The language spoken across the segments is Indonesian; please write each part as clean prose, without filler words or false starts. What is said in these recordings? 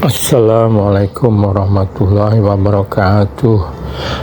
Assalamualaikum warahmatullahi wabarakatuh.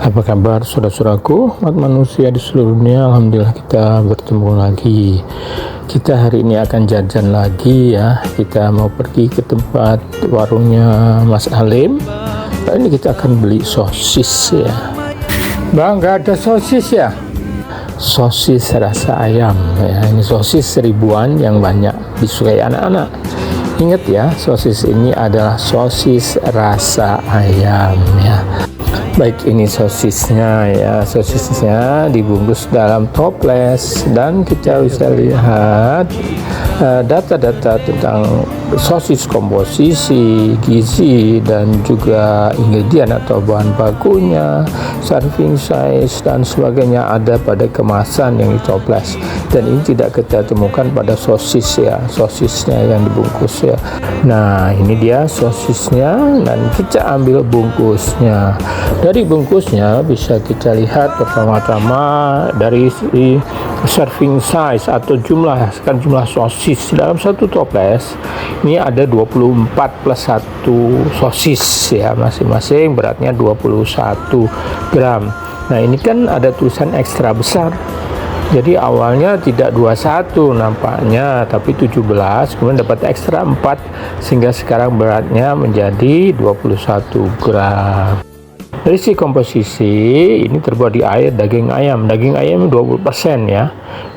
Apa kabar saudara-saudaraku, umat manusia di seluruh dunia? Alhamdulillah kita bertemu lagi. Kita hari ini akan jajan lagi ya. Kita mau pergi ke tempat warungnya Mas Alim. Kali ini kita akan beli sosis ya. Bang, nggak ada sosis ya? Sosis rasa ayam ya. Ini sosis seribuan yang banyak disukai anak-anak. Ingat ya, sosis ini adalah sosis rasa ayam ya. Baik, ini sosisnya ya. Sosisnya dibungkus dalam toples dan kita bisa lihat data-data tentang sosis, komposisi, gizi, dan juga ingredient atau bahan bakunya, serving size dan sebagainya ada pada kemasan yang ditoples. Dan ini tidak kita temukan pada sosis ya, sosisnya yang dibungkus ya. Nah, ini dia sosisnya dan kita ambil bungkusnya. Dari bungkusnya bisa kita lihat pertama-tama dari serving size atau jumlah sosis dalam satu toples. Ini ada 24 plus 1 sosis ya, masing-masing beratnya 21 gram. Nah, ini kan ada tulisan ekstra besar. Jadi awalnya tidak 21 nampaknya, tapi 17, kemudian dapat ekstra 4 sehingga sekarang beratnya menjadi 21 gram. Dari si komposisi ini terbuat di air daging ayam 20% ya,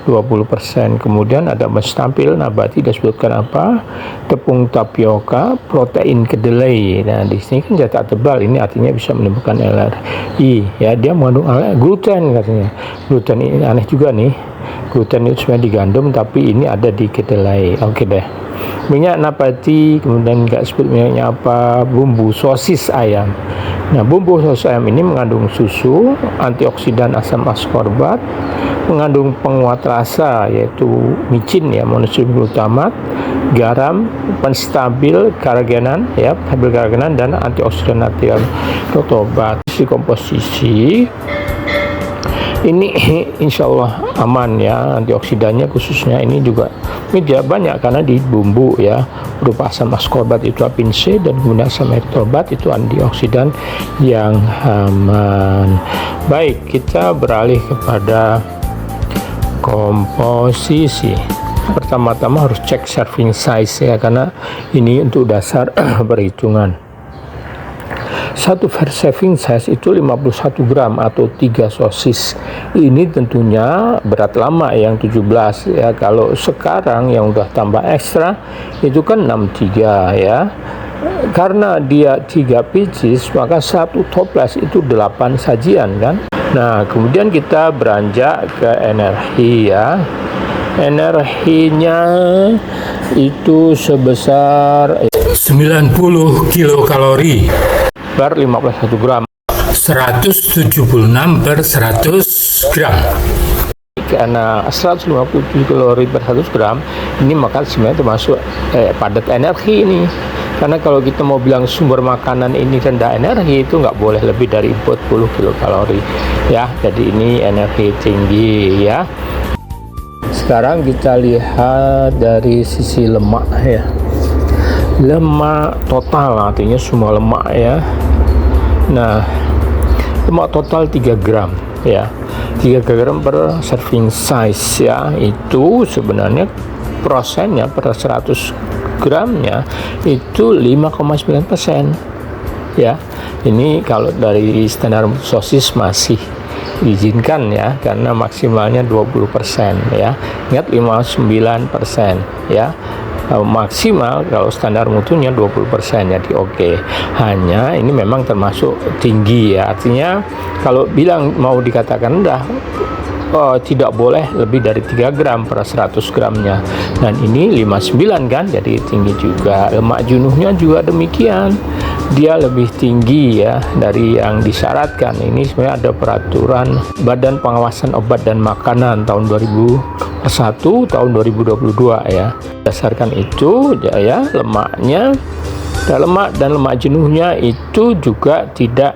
20%. Kemudian ada tampil nabati disebutkan apa, tepung tapioka, protein kedelai. Nah, di sini kan cetak tebal, ini artinya bisa menimbulkan alergi ya. Dia mengandung gluten katanya. Gluten ini aneh juga nih, gluten itu sebenarnya di gandum tapi ini ada di kedelai. Oke deh. Minyak nabati, kemudian nggak sebut minyaknya apa, bumbu sosis ayam. Nah, bumbu sosis ayam ini mengandung susu, antioksidan asam ascorbat, mengandung penguat rasa yaitu micin ya, monosodium glutamat, garam, penstabil keragenan ya, stabil keragenan, dan antioksidan natrium obat. Si komposisi ini insya Allah aman ya, antioksidannya khususnya ini juga tidak banyak karena di bumbu ya, berupa asam ascorbat itu vitamin C dan kemudian asam erythrobat itu antioksidan yang aman. Baik, kita beralih kepada komposisi. Pertama-tama harus cek serving size ya, karena ini untuk dasar perhitungan. Satu serving size itu 51 gram atau 3 sosis. Ini tentunya berat lama yang 17 ya. Kalau sekarang yang udah tambah ekstra itu kan 63 ya. Karena dia 3 pieces maka satu toples itu 8 sajian kan. Nah, kemudian kita beranjak ke energi ya. Energinya itu sebesar 90 kilokalori per 51 gram, 176 per 100 gram. Karena 150 kalori per 100 gram ini maka sebenarnya termasuk padat energi ini. Karena kalau kita mau bilang sumber makanan ini rendah energi, itu nggak boleh lebih dari 40 kilokalori ya. Jadi ini energi tinggi ya. Sekarang kita lihat dari sisi lemak ya. Lemak total artinya semua lemak ya. Nah, lemak total 3 gram ya, 3 gram per serving size ya. Itu sebenarnya prosennya per 100 gramnya itu 5,9% ya. Ini kalau dari standar sosis masih diizinkan ya, karena maksimalnya 20% ya. Ingat 59% ya. Maksimal kalau standar mutunya 20%, jadi oke. Hanya ini memang termasuk tinggi ya, artinya kalau bilang mau dikatakan rendah, tidak boleh lebih dari 3 gram per 100 gramnya. Dan ini 59 kan, jadi tinggi juga. Lemak jenuhnya juga demikian, dia lebih tinggi ya dari yang disyaratkan. Ini sebenarnya ada peraturan Badan Pengawasan Obat dan Makanan tahun 2001 tahun 2022 ya. Berdasarkan itu ya, lemaknya lemak dan lemak jenuhnya itu juga tidak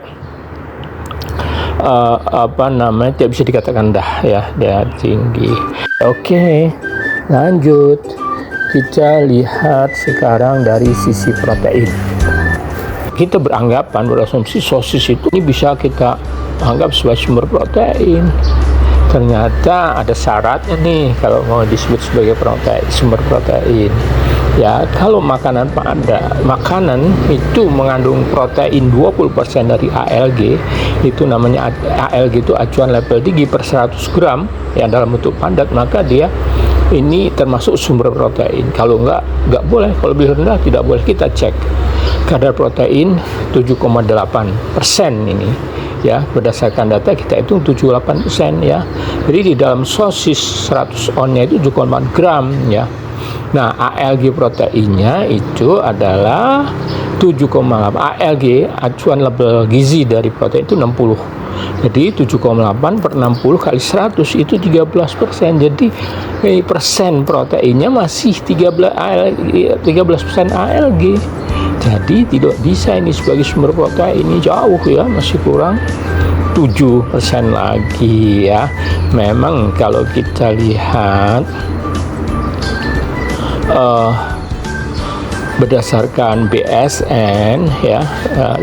tidak bisa dikatakan rendah ya, dia tinggi. Oke, lanjut kita lihat sekarang dari sisi protein. kita beranggapan, berasumsi sosis itu ini bisa kita anggap sebagai sumber protein. Ternyata ada syaratnya nih kalau mau disebut sebagai sumber protein. Ya, kalau makanan itu mengandung protein 20% dari ALG, itu namanya ALG itu acuan level tinggi per 100 gram ya dalam bentuk padat, maka dia ini termasuk sumber protein. Kalau enggak boleh, kalau lebih rendah tidak boleh. Kita cek kadar protein 7,8% ini ya, berdasarkan data kita hitung 78% ya. Jadi di dalam sosis 100 onnya itu 7,8 gram ya. Nah, ALG proteinnya itu adalah 7,8. ALG acuan label gizi dari protein itu 60. Jadi 7,8 per 60 kali 100 itu 13%. Jadi persen proteinnya masih 13% ALG. Jadi tidak bisa ini sebagai sumber protein, ini jauh ya, masih kurang 7% lagi ya. Memang kalau kita lihat berdasarkan BSN ya,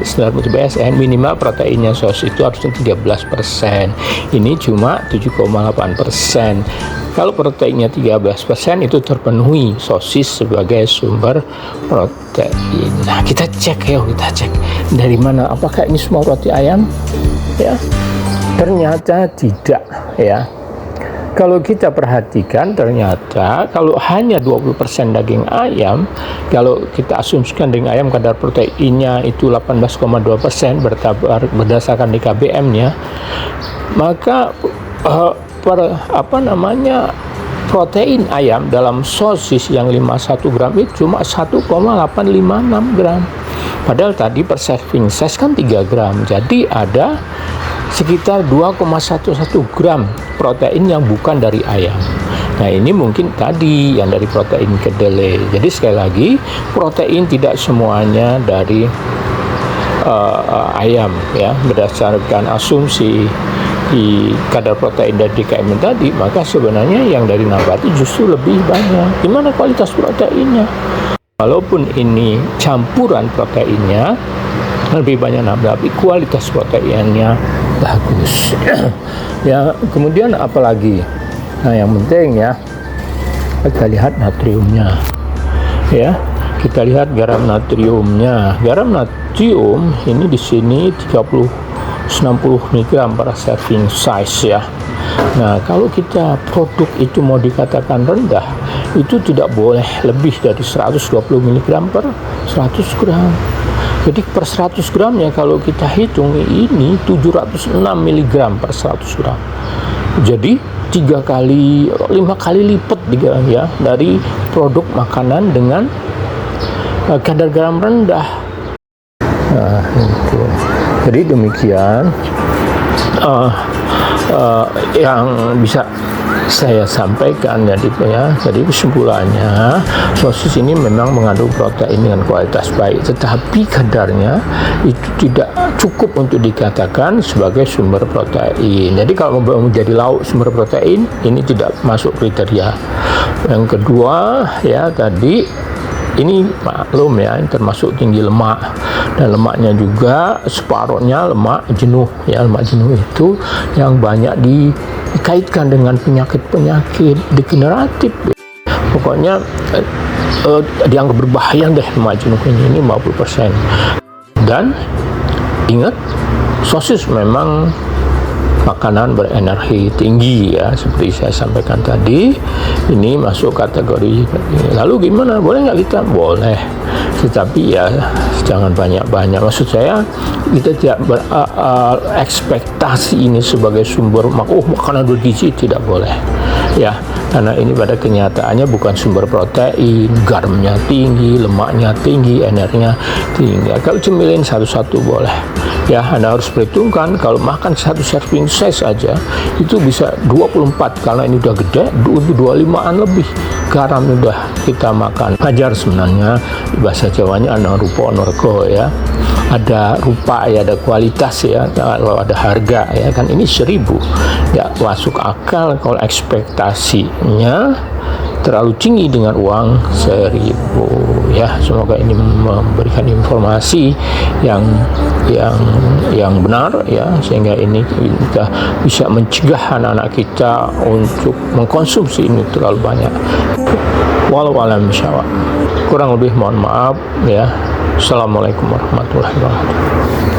standar mutu BSN, minimal proteinnya sosis itu harusnya 13%. Ini cuma 7,8%. Kalau proteinnya 13% itu terpenuhi sosis sebagai sumber protein. Nah, kita cek dari mana, apakah ini semua roti ayam? Ya, ternyata tidak ya. Kalau kita perhatikan, ternyata kalau hanya 20% daging ayam, kalau kita asumsikan daging ayam kadar proteinnya itu 18,2% berdasarkan DKBM-nya, maka protein ayam dalam sosis yang 51 gram itu cuma 1,856 gram. Padahal tadi per serving size kan 3 gram. Jadi ada sekitar 2,11 gram protein yang bukan dari ayam. Nah, ini mungkin tadi yang dari protein kedelai. Jadi sekali lagi, protein tidak semuanya dari ayam ya. Berdasarkan asumsi di kadar protein dari DKM tadi, maka sebenarnya yang dari nabati justru lebih banyak. Gimana kualitas proteinnya? Walaupun ini campuran proteinnya lebih banyak nabati, kualitas proteinnya bagus. Ya, kemudian apalagi? Nah, yang penting ya, kita lihat natriumnya. Ya, kita lihat garam natriumnya. Garam natrium ini di sini 60 mg per serving size ya. Nah, kalau kita produk itu mau dikatakan rendah, itu tidak boleh lebih dari 120 mg per 100 gram. Jadi per 100 gramnya kalau kita hitung ini 706 mg per 100 gram. Jadi 5 kali lipat ya dari produk makanan dengan kadar garam rendah. Nah, itu. Jadi demikian yang bisa saya sampaikan ya. Jadi kesimpulannya, sosis ini memang mengandung protein dengan kualitas baik, tetapi kadarnya itu tidak cukup untuk dikatakan sebagai sumber protein. Jadi kalau mau menjadi lauk sumber protein, ini tidak masuk kriteria. Yang kedua ya, tadi ini maklum ya, termasuk tinggi lemak, dan lemaknya juga separuhnya lemak jenuh ya. Lemak jenuh itu yang banyak dikaitkan dengan penyakit degeneratif. Pokoknya dianggap berbahaya deh lemak jenuh ini 50%. Dan ingat, sosis memang makanan berenergi tinggi ya, seperti saya sampaikan tadi. Ini masuk kategori. Lalu gimana? Boleh nggak kita? Boleh, tetapi ya jangan banyak-banyak. Maksud saya, kita tidak berekspektasi ini sebagai sumber makanan bergizi, tidak boleh ya, karena ini pada kenyataannya bukan sumber protein. Garamnya tinggi, lemaknya tinggi, energinya tinggi. Kalau cemilin satu-satu boleh ya. Anda harus perhitungkan, kalau makan satu serving size aja itu bisa 24, karena ini udah gede, 25-an lebih garam udah kita makan. Ajar sebenarnya bahasa Jawanya ana rupa ana rega ya. Ada rupa ya, ada kualitas ya, kalau ada harga ya kan. Ini 1.000 ya, masuk akal. Kalau ekspektasinya terlalu tinggi dengan uang 1.000 ya. Semoga ini memberikan informasi yang benar ya, sehingga ini kita bisa mencegah anak-anak kita untuk mengkonsumsi ini terlalu banyak. Walau alam syawab. Kurang lebih mohon maaf ya. Assalamualaikum warahmatullahi wabarakatuh.